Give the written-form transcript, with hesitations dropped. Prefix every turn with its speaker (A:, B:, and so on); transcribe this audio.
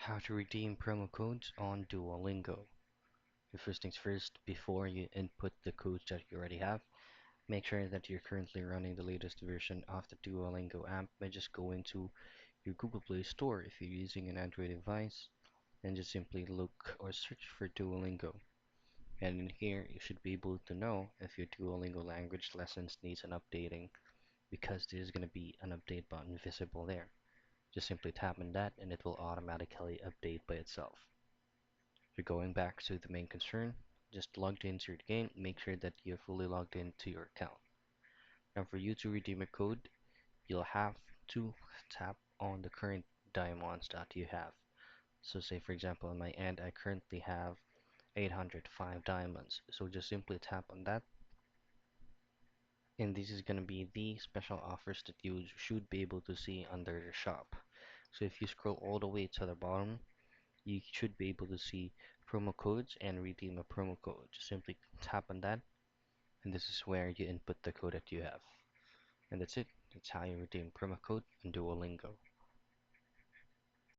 A: How to redeem promo codes on Duolingo. First things first, before you input the codes that you already have, make sure that you're currently running the latest version of the Duolingo app by just going to your Google Play Store if you're using an Android device, and just simply look or search for Duolingo. And in here, you should be able to know if your Duolingo language lessons needs an updating because there's going to be an update button visible there. Just simply tap on that and it will automatically update by itself. If you're going back to the main concern, just logged into your game, make sure that you're fully logged into your account. Now for you to redeem a code, you'll have to tap on the current diamonds that you have. So say for example on my end, I currently have 805 diamonds. So just simply tap on that, and this is going to be the special offers that you should be able to see under the shop. So if you scroll all the way to the bottom, you should be able to see promo codes and redeem a promo code. Just simply tap on that, and this is where you input the code that you have. And that's it. That's how you redeem promo code on Duolingo.